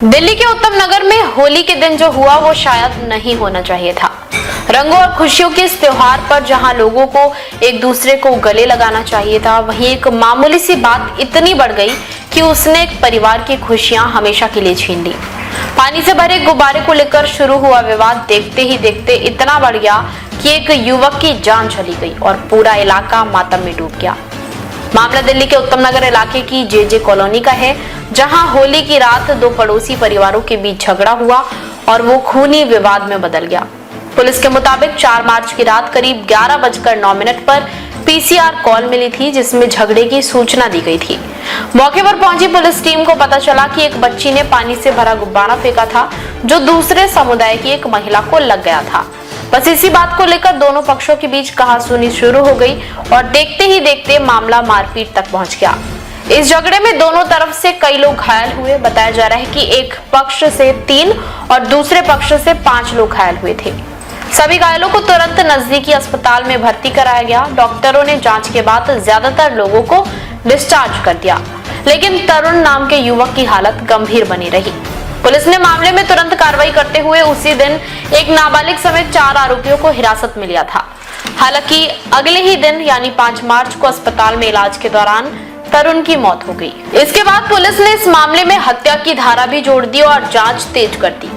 दिल्ली के उत्तम नगर में होली के दिन जो हुआ वो शायद नहीं होना चाहिए था। रंगों और खुशियों के इस त्योहार पर जहां लोगों को एक दूसरे को गले लगाना चाहिए था, वहीं एक मामूली सी बात इतनी बढ़ गई कि उसने एक परिवार की खुशियां हमेशा के लिए छीन ली। पानी से भरे गुब्बारे को लेकर शुरू हुआ विवाद देखते ही देखते इतना बढ़ गया कि एक युवक की जान चली गई और पूरा इलाका मातम में डूब गया। मामला दिल्ली के उत्तम नगर इलाके की जे कॉलोनी का है, जहां होली की रात दो पड़ोसी परिवारों के बीच झगड़ा हुआ और वो खूनी विवाद में बदल गया। पुलिस के मुताबिक 4 मार्च की रात करीब 11:09 पर पीसीआर कॉल मिली थी, जिसमें झगड़े की सूचना दी गई थी। मौके पर पहुंची पुलिस टीम को पता चला कि एक बच्ची ने पानी से भरा गुब्बारा फेंका था, जो दूसरे समुदाय की एक महिला को लग गया था। बस इसी बात को लेकर दोनों पक्षों के बीच कहासुनी शुरू हो गई और देखते ही देखते मामला मारपीट तक पहुंच गया। इस झगड़े में दोनों तरफ से कई लोग घायल हुए। बताया जा रहा है कि एक पक्ष से 3 और दूसरे पक्ष से 5 लोग घायल हुए थे। सभी घायलों को तुरंत नजदीकी अस्पताल में भर्ती कराया गया। डॉक्टरों ने जांच के बाद ज्यादातर लोगों को डिस्चार्ज कर दिया, लेकिन तरुण नाम के युवक की हालत गंभीर बनी रही। पुलिस ने मामले में तुरंत कार्रवाई करते हुए उसी दिन एक नाबालिग समेत 4 आरोपियों को हिरासत में लिया था। हालांकि अगले ही दिन यानी 5 मार्च को अस्पताल में इलाज के दौरान तरुण की मौत हो गई। इसके बाद पुलिस ने इस मामले में हत्या की धारा भी जोड़ दी और जांच तेज कर दी।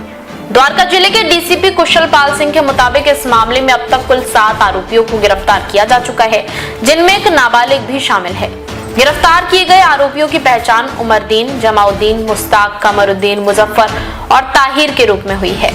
द्वारका जिले के डीसीपी कुशल पाल सिंह के मुताबिक इस मामले में अब तक कुल 7 आरोपियों को गिरफ्तार किया जा चुका है, जिनमें एक नाबालिग भी शामिल है। गिरफ्तार किए गए आरोपियों की पहचान उमरदीन, जमाउद्दीन, मुस्ताक, कमरुद्दीन, मुजफ्फर और ताहिर के रूप में हुई है।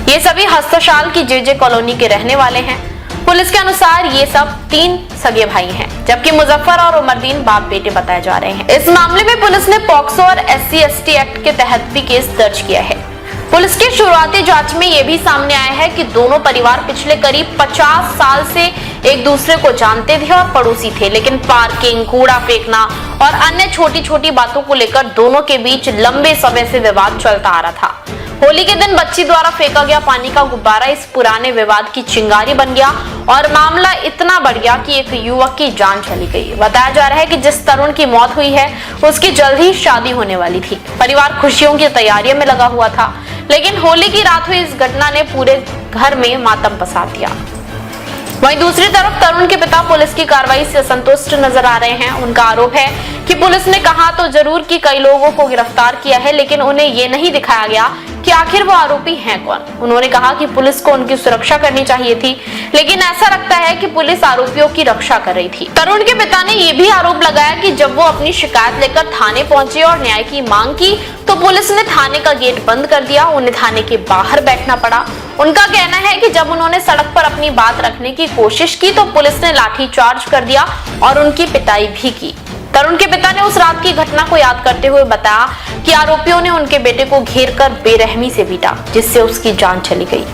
ये सभी हस्तशाल की जे कॉलोनी के रहने वाले हैं। पुलिस के अनुसार ये सब 3 सगे भाई हैं, जबकि मुजफ्फर और उमरदीन बाप बेटे बताए जा रहे हैं। इस मामले में पुलिस ने पॉक्सो और SC/ST एक्ट के तहत भी केस दर्ज किया है। पुलिस की शुरुआती जांच में यह भी सामने आया है कि दोनों परिवार पिछले करीब 50 साल से एक दूसरे को जानते थे और पड़ोसी थे, लेकिन पार्किंग, कूड़ा फेंकना और अन्य छोटी छोटी बातों को लेकर दोनों के बीच लंबे समय से विवाद चलता आ रहा था। होली के दिन बच्ची द्वारा फेंका गया पानी का गुब्बारा इस पुराने विवाद की चिंगारी बन गया और मामला इतना बढ़ गया कि एक युवक की जान चली गई। बताया जा रहा है कि जिस तरुण की मौत हुई है उसकी जल्द ही शादी होने वाली थी। परिवार खुशियों की तैयारियों में लगा हुआ था, लेकिन होली की रात हुई इस घटना ने पूरे घर में मातम पसार दिया। वहीं दूसरी तरफ तरुण के पिता पुलिस की कार्रवाई से असंतुष्ट नजर आ रहे हैं। उनका आरोप है कि पुलिस ने कहा तो जरूर कि कई लोगों को गिरफ्तार किया है, लेकिन उन्हें ये नहीं दिखाया गया कि आखिर वो आरोपी हैं कौन। उन्होंने कहा कि पुलिस को उनकी सुरक्षा करनी चाहिए थी, लेकिन ऐसा लगता है कि पुलिस आरोपियों की रक्षा कर रही थी। तरुण के पिता ने ये भी आरोप लगाया कि जब वो अपनी शिकायत लेकर थाने पहुंचे और न्याय की मांग की तो पुलिस ने थाने का गेट बंद कर दिया, उन्हें थाने के बाहर बैठना पड़ा। उनका कहना है कि जब उन्होंने सड़क पर अपनी बात रखने की कोशिश की तो पुलिस ने लाठीचार्ज कर दिया और उनकी पिटाई भी की। तरुण के पिता ने उस रात की घटना को याद करते हुए बताया कि आरोपियों ने उनके बेटे को घेरकर बेरहमी से पीटा, जिससे उसकी जान चली गई।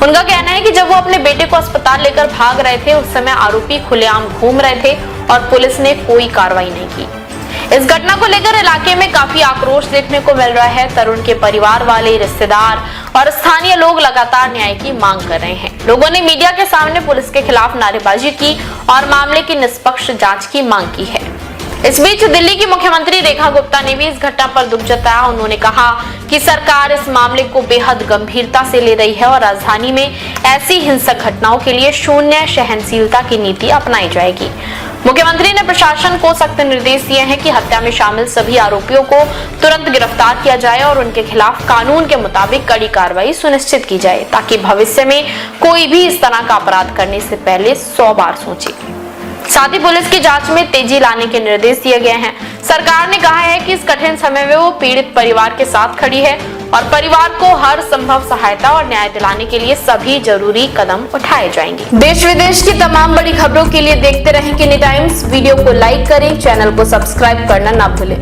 उनका कहना है कि जब वो अपने बेटे को अस्पताल लेकर भाग रहे थे उस समय आरोपी खुलेआम घूम रहे थे और पुलिस ने कोई कार्रवाई नहीं की। इस घटना को लेकर इलाके में काफी आक्रोश देखने को मिल रहा है। तरुण के परिवार वाले, रिश्तेदार और स्थानीय लोग लगातार न्याय की मांग कर रहे हैं। लोगों ने मीडिया के सामने पुलिस के खिलाफ नारेबाजी की और मामले की निष्पक्ष जांच की मांग की है। इस बीच दिल्ली की मुख्यमंत्री रेखा गुप्ता ने भी इस घटना पर दुख जताया। उन्होंने कहा कि सरकार इस मामले को बेहद गंभीरता से ले रही है और राजधानी में ऐसी हिंसक घटनाओं के लिए शून्य सहनशीलता की नीति अपनाई जाएगी। मुख्यमंत्री ने प्रशासन को सख्त निर्देश दिए हैं कि हत्या में शामिल सभी आरोपियों को तुरंत गिरफ्तार किया जाए और उनके खिलाफ कानून के मुताबिक कड़ी कार्रवाई सुनिश्चित की जाए, ताकि भविष्य में कोई भी इस तरह का अपराध करने से पहले 100 बार सोचे। साथ ही पुलिस की जांच में तेजी लाने के निर्देश दिए गए हैं। सरकार ने कहा है कि इस कठिन समय में वो पीड़ित परिवार के साथ खड़ी है और परिवार को हर संभव सहायता और न्याय दिलाने के लिए सभी जरूरी कदम उठाए जाएंगे। देश विदेश की तमाम बड़ी खबरों के लिए देखते रहें किनी टाइम्स। वीडियो को लाइक करें, चैनल को सब्सक्राइब करना ना भूलें।